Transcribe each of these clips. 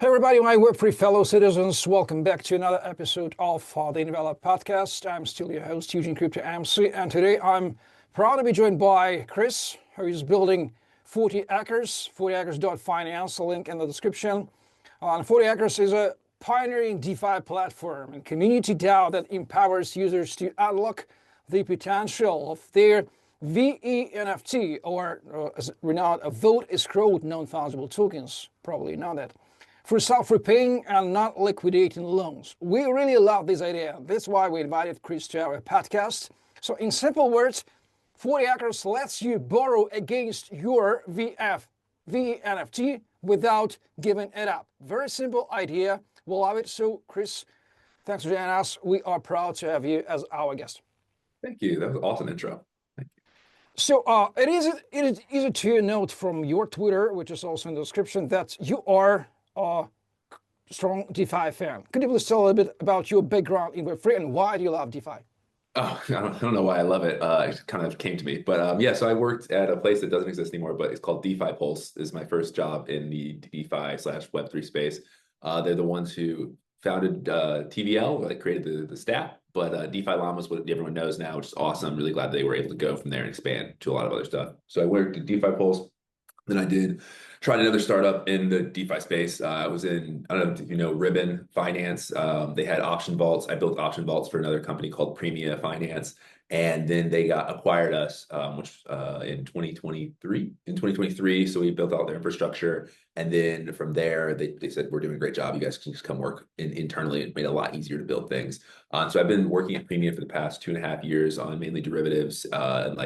Hey everybody, my Web3 fellow citizens, welcome back to another episode of the Indevelop Podcast. I'm still your host, Eugene Crypto MC, and today I'm proud to be joined by Chris, who is building 40 Acres, 40acres.finance, a link in the description. 40 Acres is a pioneering DeFi platform and community DAO that empowers users to unlock the potential of their VE or as renowned, vote escrowed non-fungible tokens. Probably know that. For self-repaying and not liquidating loans. We really love this idea. That's why we invited Chris to our podcast. So in simple words, 40 Acres lets you borrow against your VE without giving it up. Very simple idea. We love it. So Chris, thanks for joining us. We are proud to have you as our guest. Thank you. That was an awesome intro. So it is easy to note from your Twitter, which is also in the description, that you are a strong DeFi fan. Could you please tell a little bit about your background in Web3 and why do you love DeFi? Oh, I don't know why I love it. It kind of came to me. But yeah, so I worked at a place that doesn't exist anymore, but it's called DeFi Pulse. Is my first job in the DeFi/Web3 space. They're the ones who founded TVL, like created the stack. But DeFi Llama is what everyone knows now, which is awesome. Really glad they were able to go from there and expand to a lot of other stuff. So I worked at DeFi Pulse. Then I tried another startup in the DeFi space. I was in, I don't know if you know, Ribbon Finance. They had option vaults. I built option vaults for another company called Premia Finance. And then they acquired us, which in 2023. In 2023, so we built out their infrastructure. And then from there, they said, we're doing a great job. You guys can just come work internally. It made it a lot easier to build things. So I've been working at Premia for the past 2.5 years on mainly derivatives and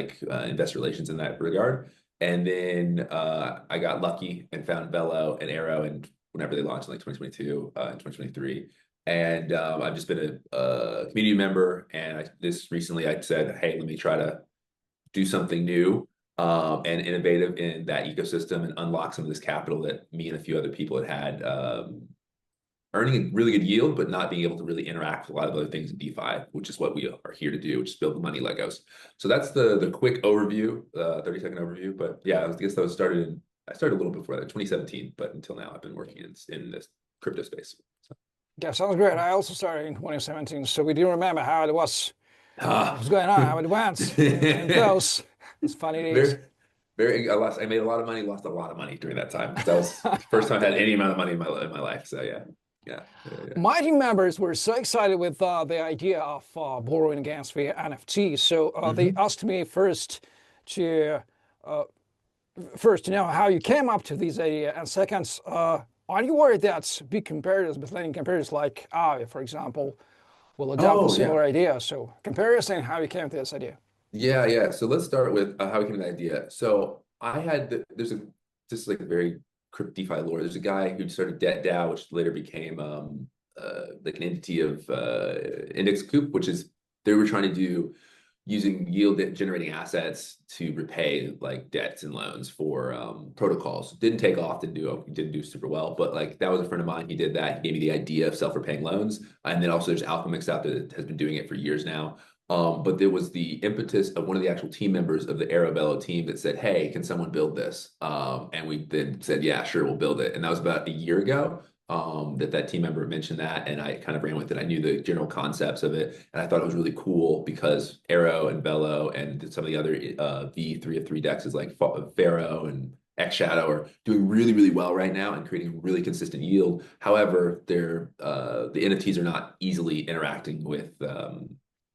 investor relations in that regard. And then I got lucky and found Velo and Arrow, and whenever they launched in like 2022 and 2023. And I've just been a community member. And recently I said, hey, let me try to do something new and innovative in that ecosystem and unlock some of this capital that me and a few other people had earning a really good yield, but not being able to really interact with a lot of other things in DeFi, which is what we are here to do, which is build the money Legos. So that's the quick overview, 30-second overview. But yeah, I guess I started a little before that, 2017, but until now I've been working in this crypto space. So. Yeah, sounds great. I also started in 2017, so we do remember how it was, what was going on, how it went, and those. It's funny days. I made a lot of money, lost a lot of money during that time. That was the first time I had any amount of money in my life. So yeah. Yeah. My team members were so excited with the idea of borrowing against via NFT. So they asked me first to know how you came up to this idea, and second, are you worried that big competitors, Bitcoin competitors like Aave, for example, will adopt a similar idea? So comparison, how you came to this idea. Yeah. So let's start with how we came to the idea. So I had just like a very DeFi lore. There's a guy who started DebtDAO, which later became like an entity of Index Coop, which is they were trying to do using yield generating assets to repay like debts and loans for protocols. Didn't take off, didn't do super well, but like that was a friend of mine. He did that. He gave me the idea of self-repaying loans, and then also there's Alchemix out there that has been doing it for years now. But there was the impetus of one of the actual team members of the Arrow team that said, hey, can someone build this? And we then said, yeah, sure, we'll build it. And that was about a year ago that team member mentioned that. And I kind of ran with it. I knew the general concepts of it. And I thought it was really cool because Arrow and Velo and some of the other V3 of 3 dexes like Pharaoh and X Shadow are doing really, really well right now and creating really consistent yield. However, the NFTs are not easily interacting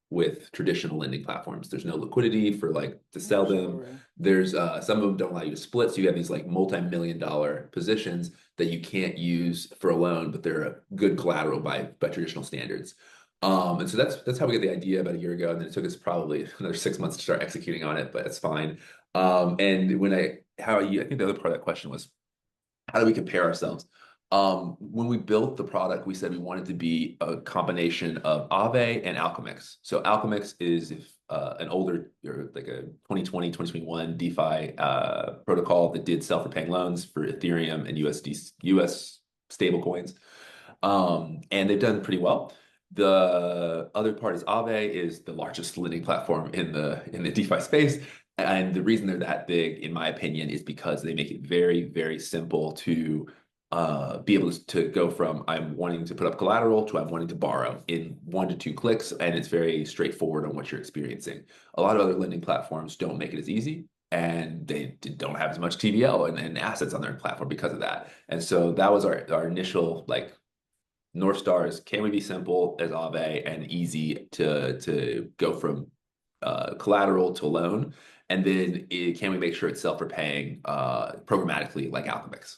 with traditional lending platforms. There's no liquidity for to sell them. There's some of them don't allow you to split. So you have these like multi-million-dollar positions that you can't use for a loan, but they're a good collateral by traditional standards. And so that's how we got the idea about a year ago. And then it took us probably another 6 months to start executing on it, but it's fine. And I think the other part of that question was, how do we compare ourselves? When we built the product, we said we wanted to be a combination of Aave and Alchemix. So Alchemix is an older, like a 2020, 2021 DeFi protocol that did self-repaying loans for Ethereum and US stablecoins. And they've done pretty well. The other part is Aave is the largest lending platform in the DeFi space. And the reason they're that big, in my opinion, is because they make it very, very simple to be able to go from I'm wanting to put up collateral to I'm wanting to borrow in 1 to 2 clicks, and it's very straightforward on what you're experiencing. A lot of other lending platforms don't make it as easy, and they don't have as much TVL and assets on their platform because of that. And so that was our initial like North Star is, can we be simple as Aave and easy to go from collateral to loan, and then can we make sure it's self-repaying programmatically like Alchemix?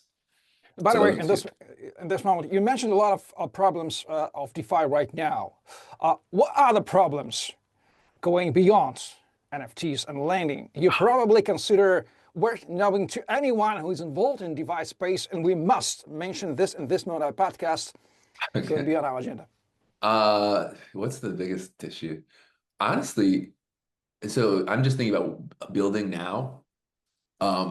By So the way, those are two. in this moment, you mentioned a lot of problems of DeFi right now. What are the problems going beyond NFTs and lending? You probably consider worth knowing to anyone who is involved in DeFi space, and we must mention this in this Node podcast. Going to Okay. be on our agenda. What's the biggest issue? Honestly, so I'm just thinking about building now.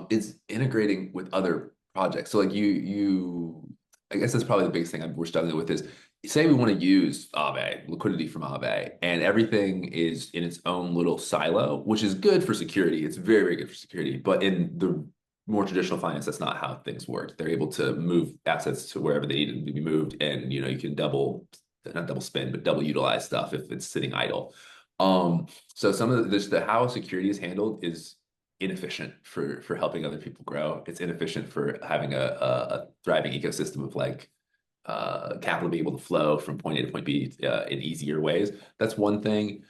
It's integrating with other projects. So like I guess that's probably the biggest thing we're struggling with is say we want to use Aave, liquidity from Aave, and everything is in its own little silo, which is good for security. It's very, very good for security. But in the more traditional finance, that's not how things work. They're able to move assets to wherever they need to be moved, and you can not double spend, but double utilize stuff if it's sitting idle. So some of the how security is handled is inefficient for helping other people grow. It's inefficient for having a thriving ecosystem of like capital be able to flow from point A to point B in easier ways. That's one thing.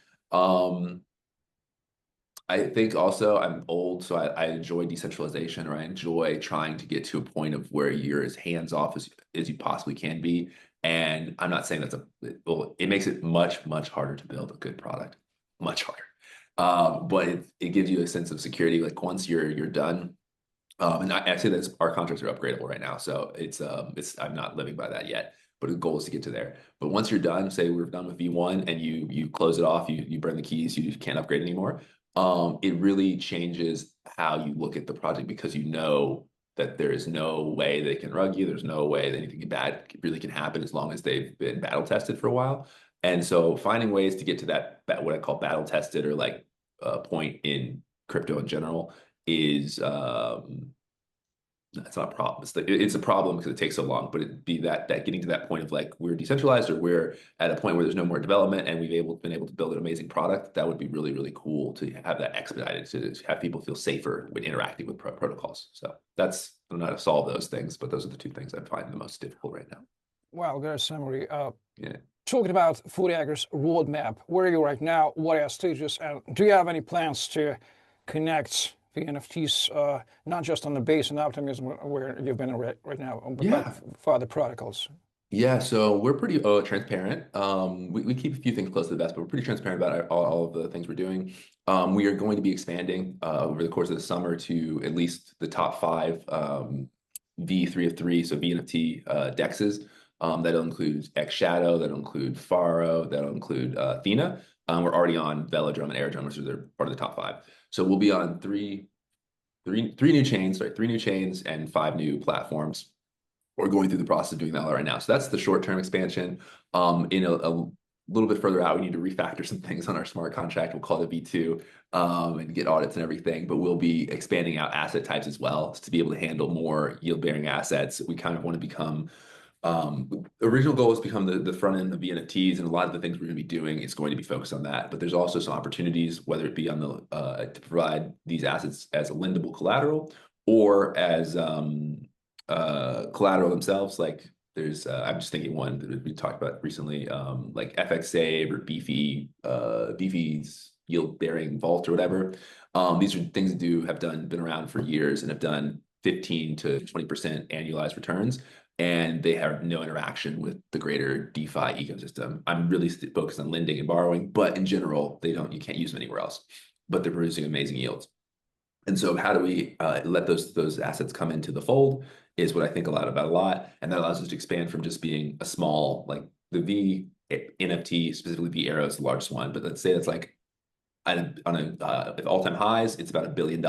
I think also I'm old, so I enjoy decentralization, or I enjoy trying to get to a point of where you're as hands off as you possibly can be. And I'm not saying well, it makes it much, much harder to build a good product, much harder. But it gives you a sense of security. Like once you're done, and I say that our contracts are upgradable right now, so it's I'm not living by that yet. But the goal is to get to there. But once you're done, say we're done with V1 and you close it off, you burn the keys, you can't upgrade anymore. It really changes how you look at the project because you know that there is no way they can rug you. There's no way that anything bad really can happen as long as they've been battle tested for a while. And so finding ways to get to that, what I call battle tested or like point in crypto in general is it's not a problem. It's a problem because it takes so long, but it'd be that getting to that point of like we're decentralized or we're at a point where there's no more development and been able to build an amazing product. That would be really, really cool to have that expedited to have people feel safer when interacting with protocols. So that's, I don't know how to solve those things, but those are the two things I find the most difficult right now. Well, good summary. Yeah. Talking about FortiAgri's roadmap, where are you right now? What are stages? And do you have any plans to connect the NFTs, not just on the base and optimism where you've been right now, Yeah. but for the protocols? Yeah, so we're pretty transparent. We keep a few things close to the vest, but we're pretty transparent about all of the things we're doing. We are going to be expanding over the course of the summer to at least the top five V3 of three, so VNFT dexes. That'll include X Shadow, that'll include Faro, that'll include Athena. We're already on Velodrome and Aerodrome, which are part of the top five. So we'll be on three new chains, sorry, 3 new chains and 5 new platforms. We're going through the process of doing that right now. So that's the short-term expansion. In a little bit further out, we need to refactor some things on our smart contract. We'll call it V2 and get audits and everything. But we'll be expanding out asset types as well to be able to handle more yield-bearing assets. We kind of want to become original goal is to become the front end of the NFTs, and a lot of the things we're going to be doing is going to be focused on that. But there's also some opportunities, whether it be on the to provide these assets as a lendable collateral or as collateral themselves. Like there's I'm just thinking one that we talked about recently, like FX Save or Beefy's yield bearing vault or whatever. These are things that have been around for years and have done 15 to 20% annualized returns, and they have no interaction with the greater DeFi ecosystem. I'm really focused on lending and borrowing, but in general, you can't use them anywhere else, but they're producing amazing yields. And so how do we let those assets come into the fold is what I think about a lot. And that allows us to expand from just being a small, like the V NFT, specifically V Arrow is the largest one, but let's say it's like at all-time highs, it's about $1 billion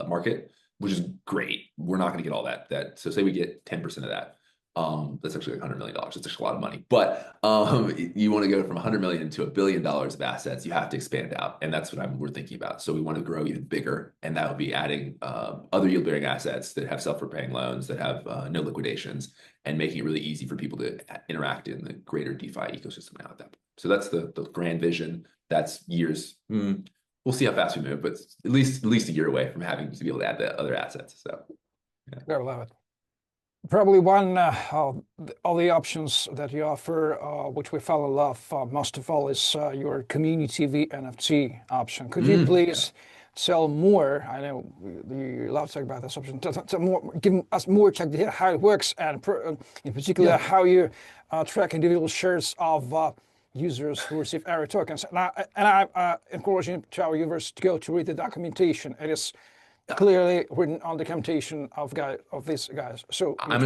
market, which is great. We're not going to get all that. So say we get 10% of that. That's actually like $100 million. It's actually a lot of money. But you want to go from 100 million to $1 billion of assets, you have to expand out. And that's what we're thinking about. So we want to grow even bigger. And that would be adding other yield bearing assets that have self-repaying loans, that have no liquidations, and making it really easy for people to interact in the greater DeFi ecosystem now at that point. So that's the grand vision. That's years. We'll see how fast we move, but at least a year away from having to be able to add the other assets. So yeah. I love it. Probably one of the options that you offer, which we fell in love most of all, is your community v NFT option. Could you please tell more? I know you love to talk about this option. Tell more, give us more check how it works, and in particular how you track individual shares of users who receive Arrow tokens. And I encourage our users to go to read the documentation. It is clearly written on the documentation of these guys. So I'm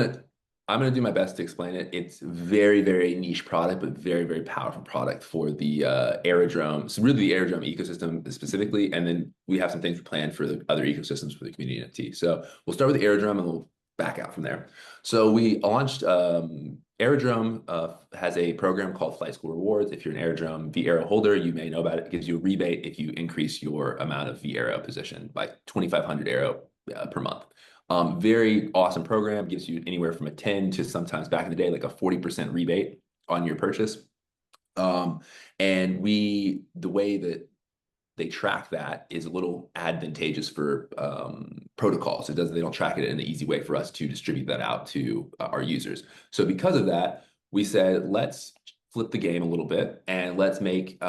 gonna do my best to explain it. It's very, very niche product, but very, very powerful product for the Aerodrome. So really the Aerodrome ecosystem specifically, and then we have some things planned for the other ecosystems for the community NFT. So we'll start with the Aerodrome and we'll back out from there. So we launched Aerodrome has a program called Flight School Rewards. If you're an Aerodrome vAero holder, you may know about it. It gives you a rebate if you increase your amount of vAero position by 2,500 Aero per month. Very awesome program. Gives you anywhere from a 10 to sometimes back in the day, like a 40% rebate on your purchase. And the way that they track that is a little advantageous for protocols. They don't track it in an easy way for us to distribute that out to our users. So because of that, we said, let's flip the game a little bit and let's make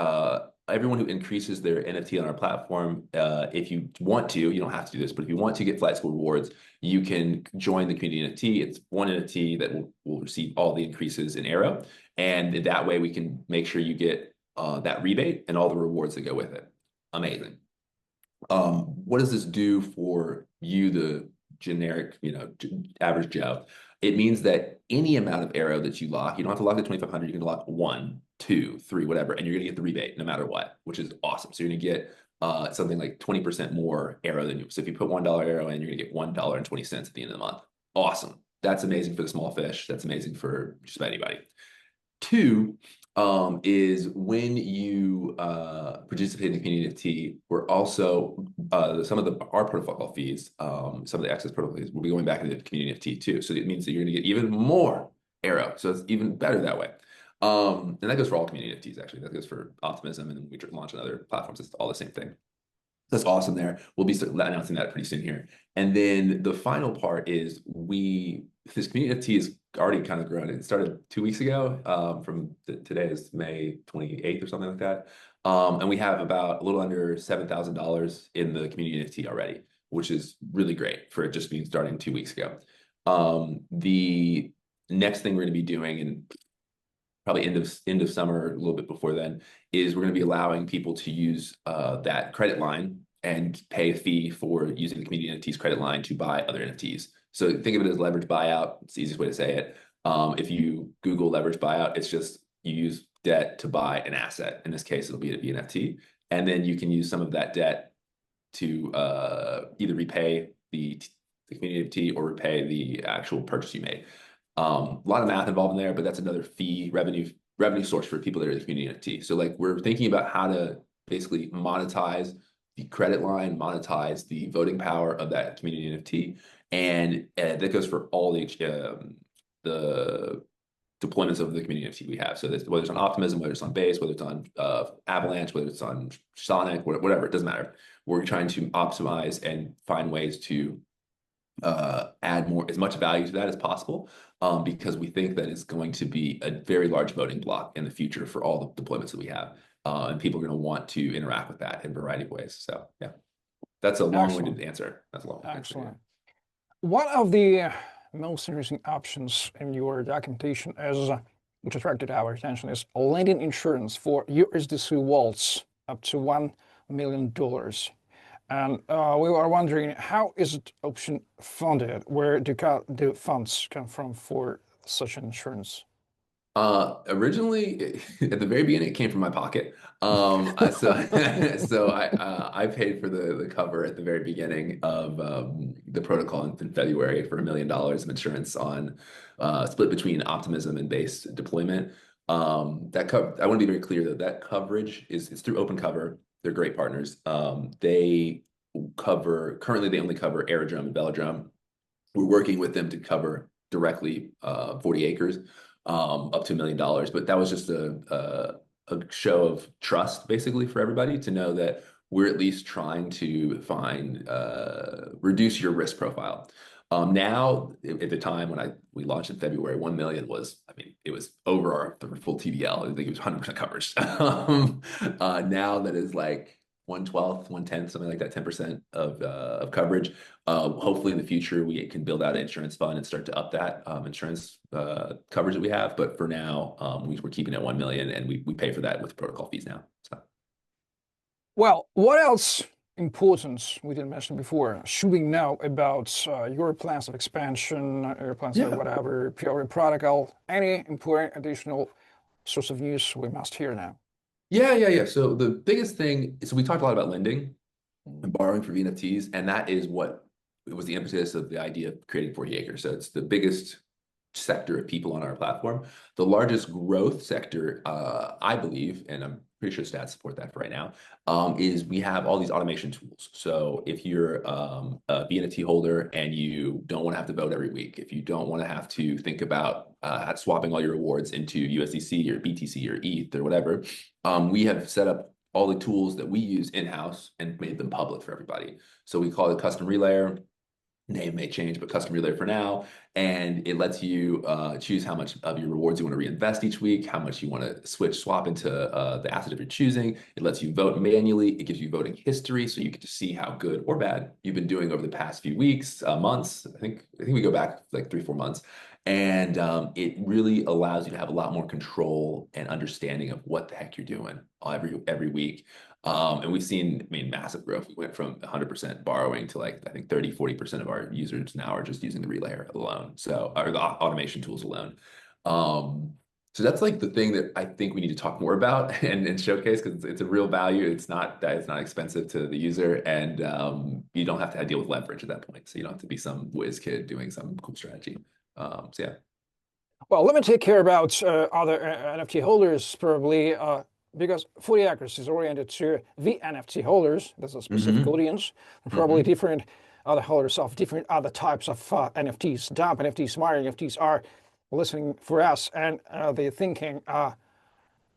everyone who increases their NFT on our platform, if you want to, you don't have to do this, but if you want to get Flight School rewards, you can join the community NFT. It's one NFT that will receive all the increases in Arrow. And that way we can make sure you get that rebate and all the rewards that go with it. Amazing. What does this do for you, the generic, average Joe? It means that any amount of Arrow that you lock, you don't have to lock the 2,500, you can lock 1, 2, 3, whatever, and you're gonna get the rebate no matter what, which is awesome. So you're gonna get something like 20% more Arrow than you. So if you put $1 Arrow in, you're gonna get $1.20 at the end of the month. Awesome. That's amazing for the small fish. That's amazing for just about anybody. 2, is when you participate in the community NFT, we're also some of our protocol fees, some of the access protocol fees will be going back into the community NFT too. So it means that you're going to get even more Arrow. So it's even better that way. And that goes for all community NFTs actually. That goes for Optimism, and then we launch on other platforms. It's all the same thing. That's awesome there. We'll be announcing that pretty soon here. And then the final part is this community NFT is already kind of grown. It started 2 weeks ago. Today is May 28th or something like that. And we have about a little under $7,000 in the community NFT already, which is really great for it just being starting 2 weeks ago. The next thing we're going to be doing, and probably end of summer, a little bit before then, is we're going to be allowing people to use that credit line and pay a fee for using the community NFT's credit line to buy other NFTs. So think of it as leverage buyout. It's the easiest way to say it. If you Google leverage buyout, it's just you use debt to buy an asset. In this case, it'll be an NFT. And then you can use some of that debt to either repay the community NFT or repay the actual purchase you made. A lot of math involved in there, but that's another fee revenue source for people that are in the community NFT. So like we're thinking about how to basically monetize the credit line, monetize the voting power of that community NFT, and that goes for all the deployments of the community NFT we have. So whether it's on Optimism, whether it's on Base, whether it's on Avalanche, whether it's on Sonic, whatever, it doesn't matter. We're trying to optimize and find ways to add as much value to that as possible, because we think that it's going to be a very large voting block in the future for all the deployments that we have. And people are going to want to interact with that in a variety of ways. So yeah, that's a long-winded answer. That's a long Excellent. answer. One of the most interesting options in your documentation which attracted our attention, is lending insurance for USDC vaults up to $1 million. And we were wondering, how is it option funded? Where do funds come from for such an insurance? Originally, at the very beginning, it came from my pocket. So so I paid for the cover at the very beginning of the protocol in February for $1 million of insurance on split between Optimism and Base deployment. That cover, I want to be very clear though, that coverage is it's through Open Cover. They're great partners. They cover currently they only cover aerodrome and velodrome. We're working with them to cover directly 40 acres up to $1 million. But that was just a show of trust, basically, for everybody to know that we're at least trying to find reduce your risk profile. Now, at the time when we launched in February, 1 million was, I mean, it was over our full TDL. I think it was 100% coverage. Now that is like 1/12, 1/10, something like that, 10% of coverage. Hopefully in the future we can build out an insurance fund and start to up that insurance coverage that we have. But for now, we're keeping it 1 million, and we pay for that with protocol fees now. So. Well, what else important we didn't mention before? Should we know about your plans of expansion, your plans of Yeah. whatever, pure protocol, any important additional source of news we must hear now? Yeah. So the biggest thing, so we talked a lot about lending Mm. and borrowing for VNFTs, and that is what it was the impetus of the idea of creating 40 acres. So it's the biggest sector of people on our platform. The largest growth sector, I believe, and I'm pretty sure stats support that for right now, is we have all these automation tools. So if you're a VNFT holder and you don't want to have to vote every week, if you don't want to have to think about swapping all your rewards into USDC or BTC or ETH or whatever, we have set up all the tools that we use in-house and made them public for everybody. So we call it Custom Relayer. Name may change, but Custom Relay for now. And it lets you choose how much of your rewards you want to reinvest each week, how much you want to swap into the asset of your choosing. It lets you vote manually. It gives you voting history, so you get to see how good or bad you've been doing over the past few weeks, months. I think we go back like 3-4 months. And it really allows you to have a lot more control and understanding of what the heck you're doing every week. And we've seen, I mean, massive growth. We went from 100% borrowing to like, I think 30-40% of our users now are just using the Relayer alone. So, or the automation tools alone. So that's like the thing that I think we need to talk more about and showcase, because it's a real value. It's not expensive to the user, and you don't have to deal with leverage at that point. So you don't have to be some whiz kid doing some cool strategy. So yeah. Well, let me take care about other NFT holders probably, because 40 Acres is oriented to the NFT holders. That's a specific audience, and probably different other holders of different other types of NFTs. Dump NFTs, smart NFTs are listening for us, and they're thinking,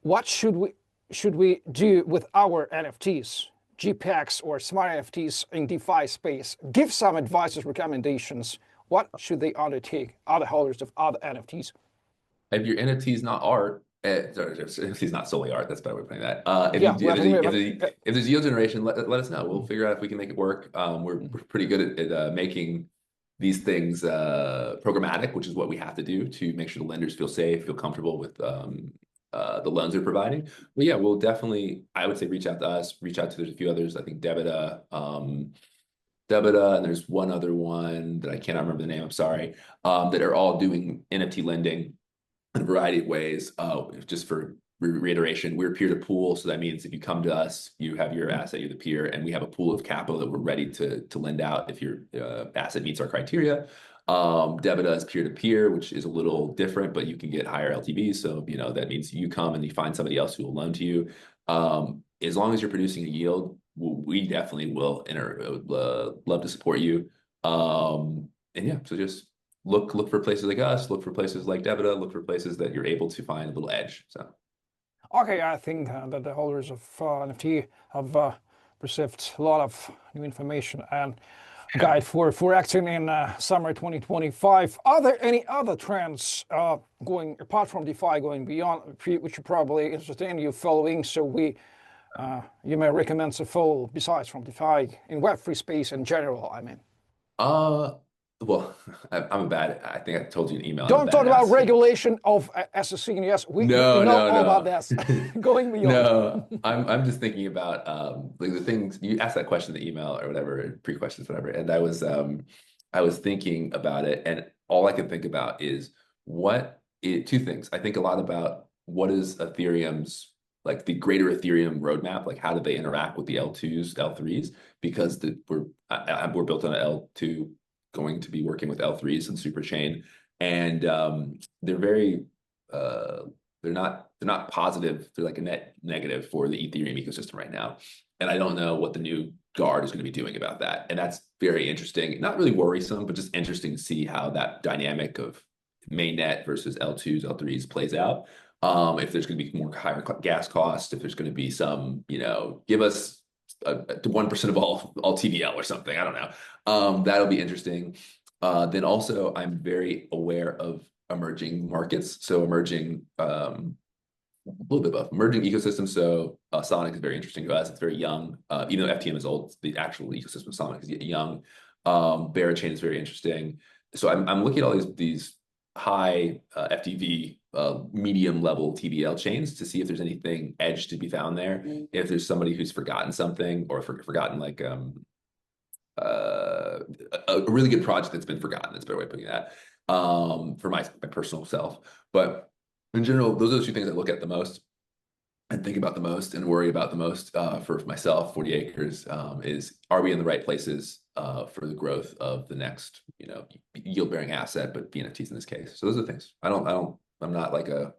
what should we do with our NFTs, JPEGs or smart NFTs in DeFi space? Give some advice, recommendations. What should they undertake, other holders of other NFTs? If your NFT is not art, sorry, NFT is not solely art. That's a better way of putting that. Yeah, well, I think If there's yield generation, let us know. We'll figure out if we can make it work. We're pretty good at making these things programmatic, which is what we have to do to make sure the lenders feel safe, feel comfortable with the loans they're providing. But yeah, we'll definitely, I would say, reach out to us. Reach out to, there's a few others. I think Debita, and there's one other one that I cannot remember the name. I'm sorry. That are all doing NFT lending in a variety of ways. Just for reiteration, we're peer to pool. So that means if you come to us, you have your asset, you're the peer, and we have a pool of capital that we're ready to lend out if your asset meets our criteria. Debita is peer to peer, which is a little different, but you can get higher LTVs. So, that means you come and you find somebody else who will loan to you. As long as you're producing a yield, we definitely will love to support you. And yeah, so just look for places like us, look for places like Debita, look for places that you're able to find a little edge. So okay, I think that the holders of NFT have received a lot of new information and guide for acting in summer 2025. Are there any other trends going apart from DeFi, going beyond, which are probably interested in you following? So you may recommend to follow besides from DeFi in Web3 space in general. I mean, well, I think I told you in email. don't talk about regulation of SEC and yes, we know all about this. Going beyond. No, I'm just thinking about like the things you asked that question in the email or whatever, pre-questions, whatever. And I was thinking about it, and all I could think about is what two things. I think a lot about what is Ethereum's, like the greater Ethereum roadmap, like how do they interact with the L2s, L3s, because we're built on an L2, going to be working with L3s and Superchain, and they're very they're not positive. They're like a net negative for the Ethereum ecosystem right now, and I don't know what the new guard is going to be doing about that. And that's very interesting. Not really worrisome, but just interesting to see how that dynamic of mainnet versus L2s, L3s plays out. If there's going to be more higher gas costs, if there's going to be some, give us 1% of all TVL or something. I don't know. That'll be interesting. Then also, I'm very aware of emerging markets. So emerging, a little bit above emerging ecosystems. So Sonic is very interesting to us. It's very young. Even though FTM is old, the actual ecosystem of Sonic is young. Berachain is very interesting. So I'm looking at all these high FTV, medium level TVL chains to see if there's anything edge to be found there. If there's somebody who's forgotten something or forgotten like a really good project that's been forgotten. That's a better way of putting that, for my personal self. But in general, those are the two things I look at the most and think about the most and worry about the most, for myself, 40 acres, is, are we in the right places for the growth of the next, yield-bearing asset, but VNFTs in this case. So those are the things. I'm not like a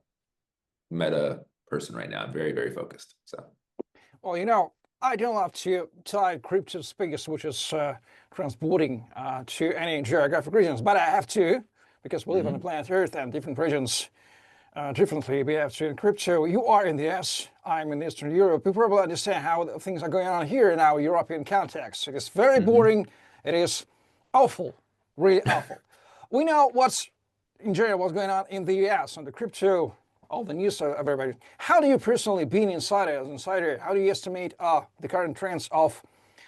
meta person right now. I'm very, very focused. So, well, I don't love to tie crypto space, which is transporting to any geographic regions, but I have to, because we live on the planet Earth and different regions differently. We have to in crypto. You are in the US, I'm in Eastern Europe. You probably understand how things are going on here in our European context. It is very boring. It is awful, really awful. We know what's in general what's going on in the US on the crypto, all the news of everybody. How do you personally, being as an insider, how do you estimate the current trends of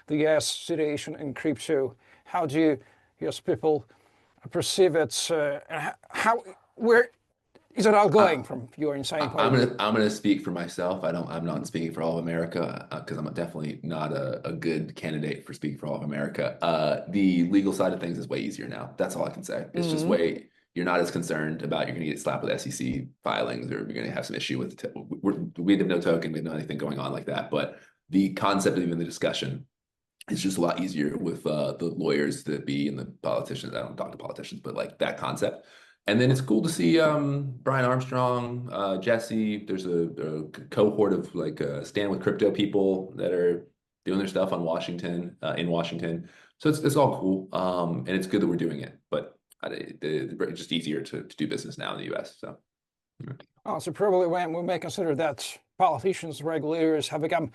the US situation in crypto? How do US people perceive it? Where is it all going from your insane point of view? I'm gonna speak for myself. I'm not speaking for all of America, because I'm definitely not a good candidate for speaking for all of America. The legal side of things is way easier now. That's all I can say. It's just you're not as concerned about you're gonna get slapped with SEC filings, or you're gonna have some issue with we have no token, we have no anything going on like that. But the concept of even the discussion is just a lot easier with the lawyers that be and the politicians. I don't talk to politicians, but like that concept. And then it's cool to see Brian Armstrong, Jesse. There's a cohort of like Stand with Crypto people that are doing their stuff on Washington, in Washington. So it's all cool, and it's good that we're doing it. But it's just easier to do business now in the U.S. So, so probably when we may consider that politicians, regulators have become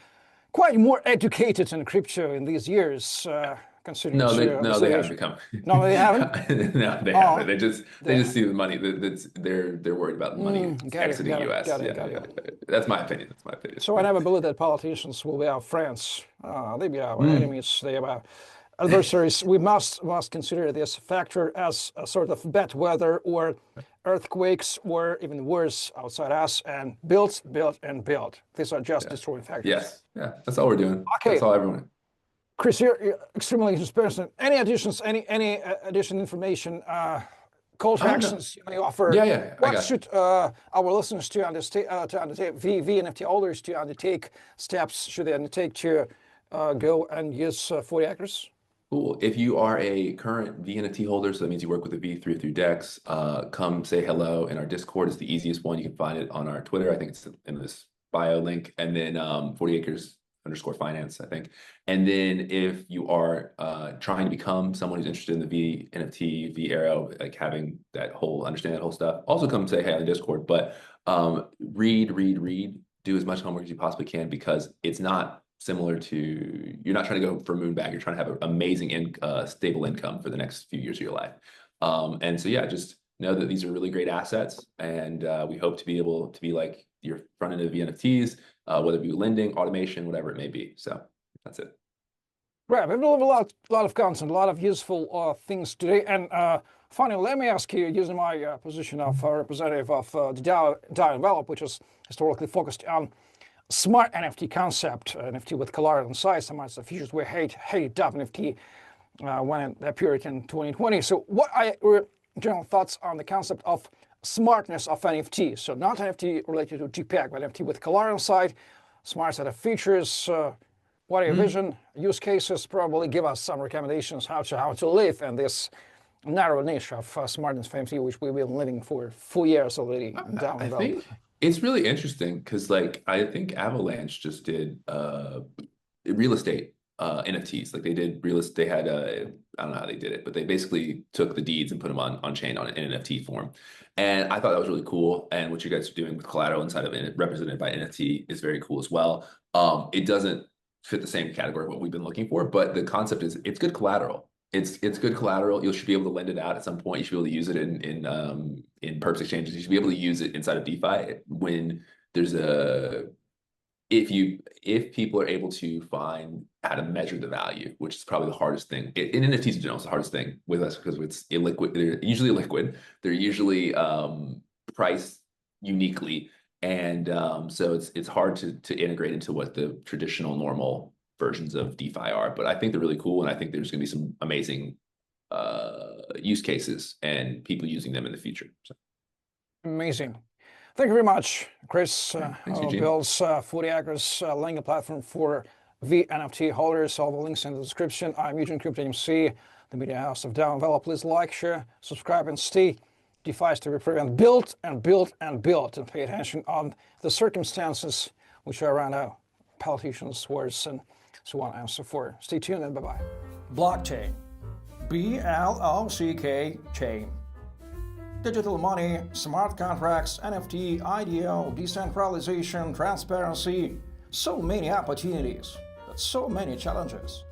quite more educated in crypto in these years. Considering they haven't become. No, they haven't. No, they haven't. They just see the money. They're worried about the money exiting the U.S. Got it. That's my opinion. So I never believe that politicians will be our friends. They be our enemies. They are our adversaries. We must consider this factor as a sort of bad weather or earthquakes, or even worse outside us, and build. These are just destroying factors. Yes. Yeah. That's all we're doing. Okay. That's all everyone. Chris, you're extremely transparent. Any additions, any additional information, call to actions you may offer? Yeah. What should our listeners to undertake, VNFT holders to undertake steps should they undertake to go and use 40 acres? Cool. If you are a current VNFT holder, so that means you work with the V3 through DEX, come say hello in our Discord. It's the easiest one. You can find it on our Twitter. I think it's in this bio link. And then 40 acres _finance, I think. And then if you are trying to become someone who's interested in the V NFT, V Arrow, like having understand that whole stuff, also come say hey on the Discord. But read, do as much homework as you possibly can, because it's not similar to, you're not trying to go for Moonbag, you're trying to have an amazing stable income for the next few years of your life. And so yeah, just know that these are really great assets, and we hope to be able to be like your front end of VNFTs, whether it be lending, automation, whatever it may be. So that's it. Right, we've delivered a lot of content, a lot of useful things today. And finally, let me ask you, using my position of representative of the DAO Envelope, which is historically focused on smart NFT concept, NFT with collateral and size, some of the features we hate DApp NFT when it appeared in 2020. So what are your general thoughts on the concept of smartness of NFT. So not NFT related to JPEG, but NFT with color inside, smart set of features. What are your vision, use cases? Probably give us some recommendations how to live in this narrow niche of smartness for NFT, which we've been living for 4 years already. Down I think it's really interesting because, like, I think Avalanche just did real estate NFTs. Like, they did real estate. They had I don't know how they did it, but they basically took the deeds and put them on chain in an NFT form. And I thought that was really cool. And what you guys are doing with collateral inside of it, represented by NFT, is very cool as well. It doesn't fit the same category of what we've been looking for, but the concept is it's good collateral. It's good collateral. You should be able to lend it out at some point. You should be able to use it in perps exchanges. You should be able to use it inside of DeFi when there's if people are able to find how to measure the value, which is probably the hardest thing in NFTs in general. It's the hardest thing with us because it's illiquid. They're usually liquid. They're usually priced uniquely, and so it's hard to integrate into what the traditional normal versions of DeFi are. But I think they're really cool, and I think there's going to be some amazing use cases and people using them in the future. So. Amazing. Thank you very much, Chris. Thanks, Eugene. Builds 40 Acres lending platform for NFT holders. All the links in the description. I'm Eugene Crypto AMC, the media house of DAO Envelope. Please like, share, subscribe, and stay DeFi to prevent build and build and build, and pay attention on the circumstances which are around our politicians' words and so on and so forth. Stay tuned and bye-bye. Blockchain. BLOCK chain. Digital money, smart contracts, NFT, IDO, decentralization, transparency. So many opportunities, but so many challenges.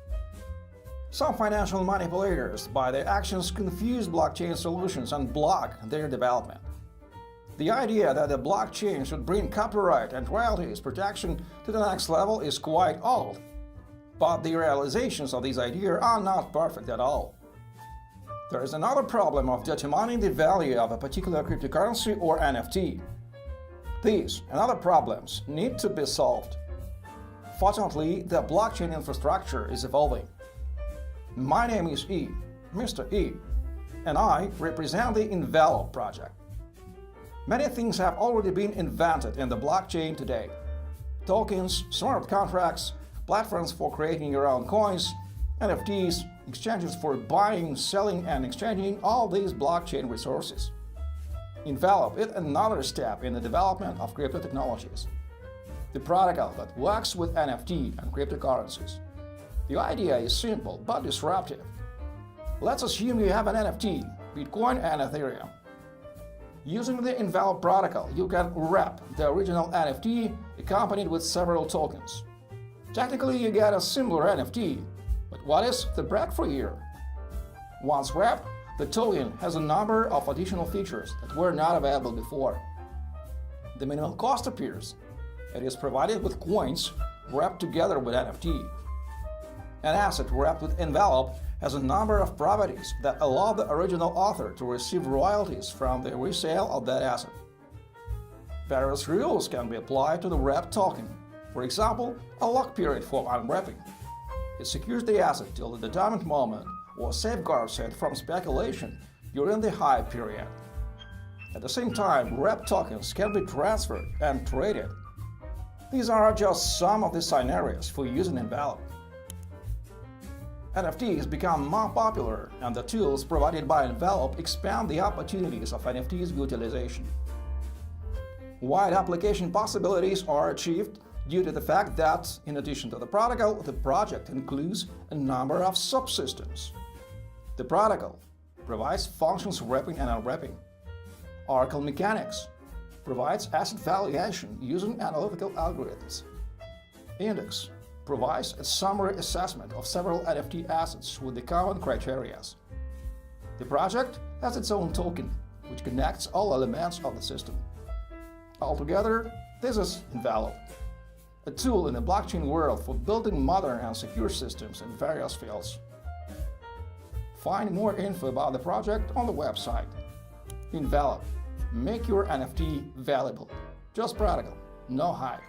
Some financial manipulators, by their actions, confuse blockchain solutions and block their development. The idea that the blockchain should bring copyright and royalties protection to the next level is quite old, but the realizations of these ideas are not perfect at all. There is another problem of determining the value of a particular cryptocurrency or NFT. These and other problems need to be solved. Fortunately, the blockchain infrastructure is evolving. My name is E, Mr. E, and I represent the Envelope project. Many things have already been invented in the blockchain today. Tokens, smart contracts, platforms for creating your own coins, NFTs, exchanges for buying, selling, and exchanging all these blockchain resources. Envelope is another step in the development of crypto technologies. The protocol that works with NFT and cryptocurrencies. The idea is simple but disruptive. Let's assume you have an NFT, Bitcoin and Ethereum. Using the Envelope protocol, you can wrap the original NFT accompanied with several tokens. Technically, you get a similar NFT, but what is the breakthrough here? Once wrapped, the token has a number of additional features that were not available before. The minimal cost appears. It is provided with coins wrapped together with NFT. An asset wrapped with Envelope has a number of properties that allow the original author to receive royalties from the resale of that asset. Various rules can be applied to the wrapped token. For example, a lock period for unwrapping. It secures the asset till the determined moment or safeguards it from speculation during the hype period. At the same time, wrapped tokens can be transferred and traded. These are just some of the scenarios for using Envelope. NFTs become more popular, and the tools provided by Envelope expand the opportunities of NFTs utilization. Wide application possibilities are achieved due to the fact that, in addition to the protocol, the project includes a number of subsystems. The protocol provides functions wrapping and unwrapping. Oracle Mechanics provides asset valuation using analytical algorithms. Index provides a summary assessment of several NFT assets with the common criteria. The project has its own token, which connects all elements of the system. Altogether, this is Envelope, a tool in the blockchain world for building modern and secure systems in various fields. Find more info about the project on the website. Envelope. Make your NFT valuable. Just practical, no hype.